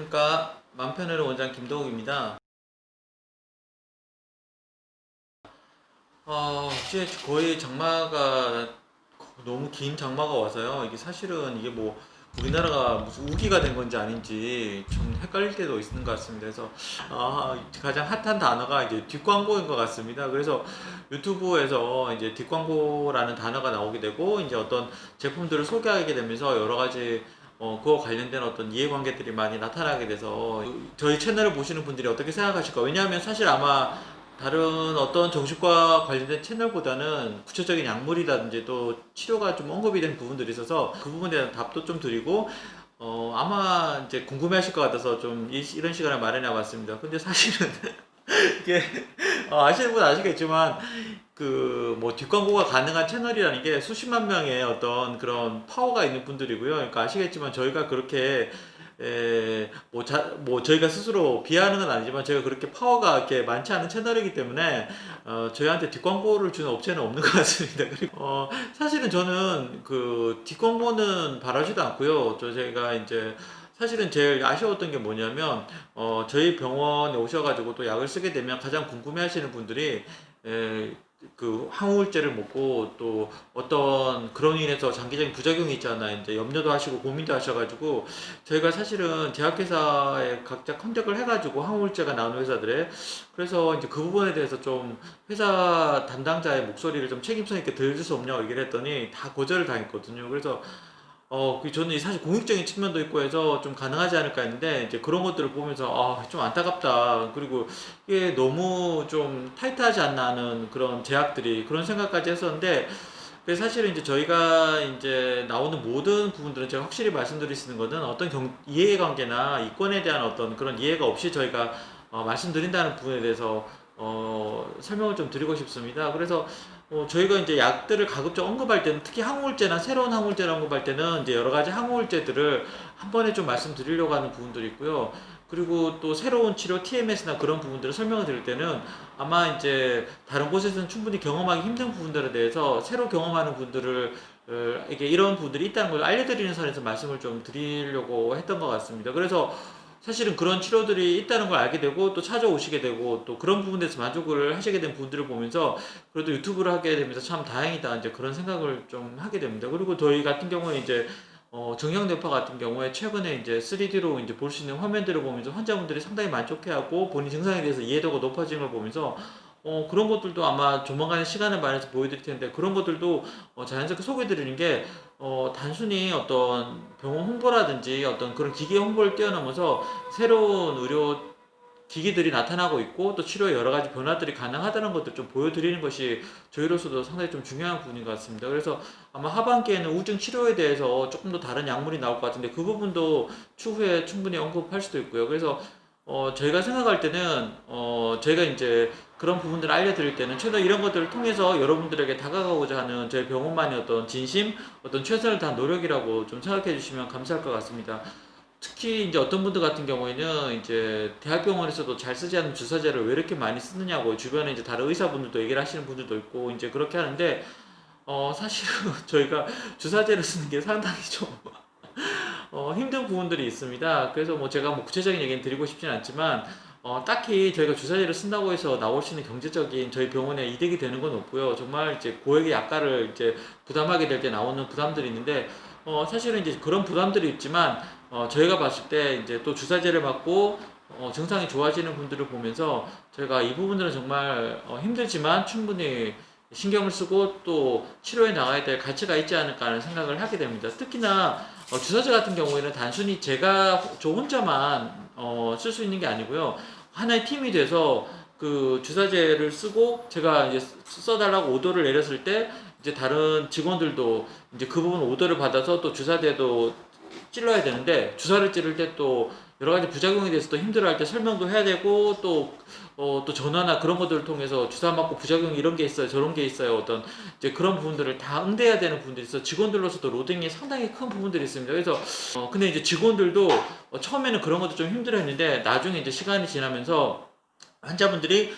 안녕하십니까. 맘편의료 원장 김동욱입니다. 이제 거의 장마가 너무 긴 장마가 와서요. 이게 사실은 이게 뭐 우리나라가 무슨 우기가 된 건지 아닌지 좀 헷갈릴 때도 있는 것 같습니다. 그래서 가장 핫한 단어가 이제 뒷광고인 것 같습니다. 그래서 유튜브에서 이제 뒷광고라는 단어가 나오게 되고 이제 어떤 제품들을 소개하게 되면서 여러 가지 그거 관련된 어떤 이해관계들이 많이 나타나게 돼서 저희 채널을 보시는 분들이 어떻게 생각하실까? 왜냐하면 사실 아마 다른 어떤 정신과 관련된 채널보다는 구체적인 약물이라든지 또 치료가 좀 언급이 된 부분들이 있어서 그 부분에 대한 답도 좀 드리고 아마 이제 궁금해 하실 것 같아서 좀 이런 시간을 마련해 봤습니다. 근데 사실은 이게 아시는 분 아시겠지만 그 뭐 뒷광고가 가능한 채널이라는 게 수십만 명의 어떤 그런 파워가 있는 분들이고요. 그러니까 아시겠지만 저희가 그렇게 뭐 저희가 스스로 비하하는 건 아니지만 저희가 그렇게 파워가 이렇게 많지 않은 채널이기 때문에 저희한테 뒷광고를 주는 업체는 없는 것 같습니다. 그리고 사실은 저는 그 뒷광고는 바라지도 않고요. 저희가 이제 사실은 제일 아쉬웠던 게 뭐냐면 저희 병원에 오셔가지고 또 약을 쓰게 되면 가장 궁금해하시는 분들이 에, 그 항우울제를 먹고 또 어떤 그런 인해서 장기적인 부작용이 있잖아요. 이제 염려도 하시고 고민도 하셔가지고 저희가 사실은 제약회사에 각자 컨택을 해가지고 항우울제가 나오는 회사들에 그래서 이제 그 부분에 대해서 좀 회사 담당자의 목소리를 좀 책임성 있게 들을 수 없냐고 얘기를 했더니 다 거절을 당했거든요. 그래서 저는 사실 공익적인 측면도 있고 해서 좀 가능하지 않을까 했는데, 이제 그런 것들을 보면서, 좀 안타깝다. 그리고 이게 너무 좀 타이트하지 않나 하는 그런 제약들이, 그런 생각까지 했었는데, 그래서 사실은 이제 저희가 이제 나오는 모든 부분들은 제가 확실히 말씀드릴 수 있는 거는 어떤 이해관계나 이권에 대한 어떤 그런 이해가 없이 저희가 말씀드린다는 부분에 대해서 설명을 좀 드리고 싶습니다. 그래서 저희가 이제 약들을 가급적 언급할 때는 특히 항우울제나 새로운 항우울제를 언급할 때는 이제 여러 가지 항우울제들을 한 번에 좀 말씀드리려고 하는 부분들이 있고요. 그리고 또 새로운 치료 TMS나 그런 부분들을 설명을 드릴 때는 아마 이제 다른 곳에서는 충분히 경험하기 힘든 부분들에 대해서 새로 경험하는 분들을 이게 이런 부분들이 있다는 걸 알려드리는 선에서 말씀을 좀 드리려고 했던 것 같습니다. 그래서 사실은 그런 치료들이 있다는 걸 알게 되고 또 찾아오시게 되고 또 그런 부분에서 만족을 하시게 된 분들을 보면서 그래도 유튜브를 하게 되면서 참 다행이다 이제 그런 생각을 좀 하게 됩니다. 그리고 저희 같은 경우에 이제 정형내과 같은 경우에 최근에 이제 3D로 이제 볼 수 있는 화면들을 보면서 환자분들이 상당히 만족해하고 본인 증상에 대해서 이해도가 높아지는 걸 보면서 그런 것들도 아마 조만간에 시간을 마련해서 보여드릴 텐데 그런 것들도 자연스럽게 소개해드리는 게 단순히 어떤 병원 홍보라든지 어떤 그런 기계 홍보를 뛰어넘어서 새로운 의료 기기들이 나타나고 있고 또 치료에 여러 가지 변화들이 가능하다는 것들 좀 보여드리는 것이 저희로서도 상당히 좀 중요한 부분인 것 같습니다. 그래서 아마 하반기에는 우증 치료에 대해서 조금 더 다른 약물이 나올 것 같은데 그 부분도 추후에 충분히 언급할 수도 있고요. 그래서 저희가 생각할 때는 저희가 이제 그런 부분들을 알려드릴 때는 최대한 이런 것들을 통해서 여러분들에게 다가가고자 하는 저희 병원만의 어떤 진심, 어떤 최선을 다한 노력이라고 좀 생각해 주시면 감사할 것 같습니다. 특히 이제 어떤 분들 같은 경우에는 이제 대학병원에서도 잘 쓰지 않는 주사제를 왜 이렇게 많이 쓰느냐고 주변에 이제 다른 의사분들도 얘기를 하시는 분들도 있고 이제 그렇게 하는데 사실은 저희가 주사제를 쓰는 게 상당히 좀 힘든 부분들이 있습니다. 그래서 뭐 제가 뭐 구체적인 얘기는 드리고 싶진 않지만 딱히 저희가 주사제를 쓴다고 해서 나올 수 있는 경제적인 저희 병원에 이득이 되는 건 없고요. 정말 이제 고액의 약가를 이제 부담하게 될 때 나오는 부담들이 있는데 사실은 이제 그런 부담들이 있지만 저희가 봤을 때 이제 또 주사제를 맞고 증상이 좋아지는 분들을 보면서 저희가 이 부분들은 정말 힘들지만 충분히 신경을 쓰고 또 치료해 나가야 될 가치가 있지 않을까 하는 생각을 하게 됩니다. 특히나 주사제 같은 경우에는 단순히 저 혼자만 쓸 수 있는 게 아니고요. 하나의 팀이 돼서 그 주사제를 쓰고 제가 이제 써달라고 오더를 내렸을 때 이제 다른 직원들도 이제 그 부분 오더를 받아서 또 주사제도 찔러야 되는데 주사를 찌를 때 또 여러 가지 부작용에 대해서 또 힘들어할 때 설명도 해야 되고 또 전화나 그런 것들을 통해서 주사 맞고 부작용 이런 게 있어요 저런 게 있어요 어떤 이제 그런 부분들을 다 응대해야 되는 부분들이 있어 직원들로서도 로딩이 상당히 큰 부분들이 있습니다. 그래서 근데 이제 직원들도 처음에는 그런 것도 좀 힘들어했는데 나중에 이제 시간이 지나면서 환자분들이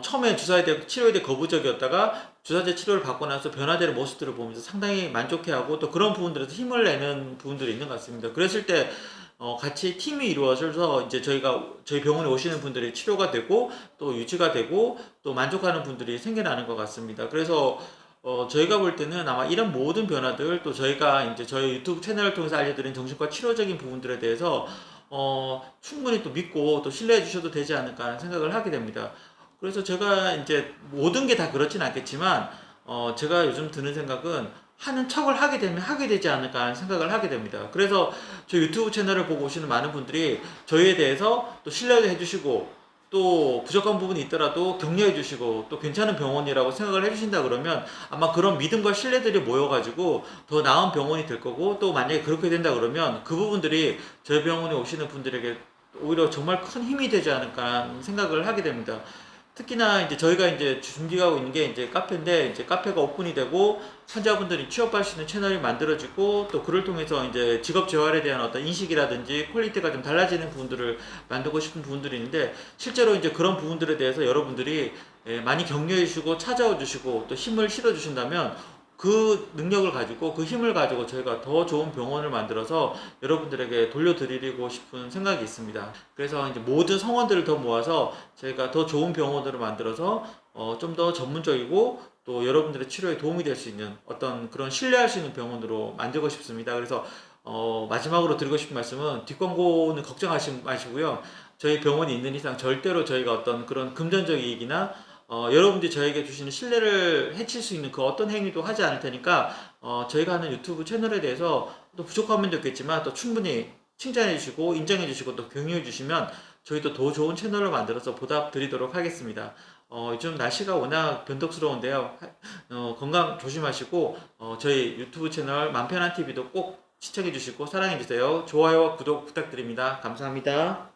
처음에 치료에 대해 거부적이었다가 주사제 치료를 받고 나서 변화되는 모습들을 보면서 상당히 만족해하고 또 그런 부분들에서 힘을 내는 부분들이 있는 것 같습니다. 그랬을 때 같이 팀이 이루어져서 이제 저희 병원에 오시는 분들이 치료가 되고 또 유지가 되고 또 만족하는 분들이 생겨나는 것 같습니다. 그래서 저희가 볼 때는 아마 이런 모든 변화들 또 저희가 이제 저희 유튜브 채널을 통해서 알려드린 정신과 치료적인 부분들에 대해서 충분히 또 믿고 또 신뢰해 주셔도 되지 않을까 하는 생각을 하게 됩니다. 그래서 제가 이제 모든 게 다 그렇진 않겠지만 제가 요즘 드는 생각은 하는 척을 하게 되면 하게 되지 않을까 하는 생각을 하게 됩니다. 그래서 저 유튜브 채널을 보고 오시는 많은 분들이 저희에 대해서 또 신뢰도 해주시고 또 부족한 부분이 있더라도 격려해 주시고 또 괜찮은 병원이라고 생각을 해주신다 그러면 아마 그런 믿음과 신뢰들이 모여가지고 더 나은 병원이 될 거고, 또 만약에 그렇게 된다 그러면 그 부분들이 저희 병원에 오시는 분들에게 오히려 정말 큰 힘이 되지 않을까 하는 생각을 하게 됩니다. 특히나 이제 저희가 이제 준비하고 있는 게 이제 카페인데, 이제 카페가 오픈이 되고 환자분들이 취업할 수 있는 채널이 만들어지고 또 그를 통해서 이제 직업 재활에 대한 어떤 인식이라든지 퀄리티가 좀 달라지는 부분들을 만들고 싶은 부분들이 있는데, 실제로 이제 그런 부분들에 대해서 여러분들이 많이 격려해 주시고 찾아와 주시고 또 힘을 실어 주신다면 그 능력을 가지고 그 힘을 가지고 저희가 더 좋은 병원을 만들어서 여러분들에게 돌려드리고 싶은 생각이 있습니다. 그래서 이제 모든 성원들을 더 모아서 저희가 더 좋은 병원으로 만들어서 좀 더 전문적이고 또 여러분들의 치료에 도움이 될 수 있는 어떤 그런 신뢰할 수 있는 병원으로 만들고 싶습니다. 그래서 마지막으로 드리고 싶은 말씀은 뒷광고는 걱정하지 마시고요. 저희 병원이 있는 이상 절대로 저희가 어떤 그런 금전적 이익이나 여러분들이 저에게 주시는 신뢰를 해칠 수 있는 그 어떤 행위도 하지 않을 테니까 저희가 하는 유튜브 채널에 대해서 또 부족한 면도 있겠지만 또 충분히 칭찬해 주시고 인정해 주시고 또 격려해 주시면 저희도 더 좋은 채널을 만들어서 보답 드리도록 하겠습니다. 요즘 날씨가 워낙 변덕스러운데요. 건강 조심하시고 저희 유튜브 채널 맘편한 TV도 꼭 시청해 주시고 사랑해 주세요. 좋아요와 구독 부탁드립니다. 감사합니다.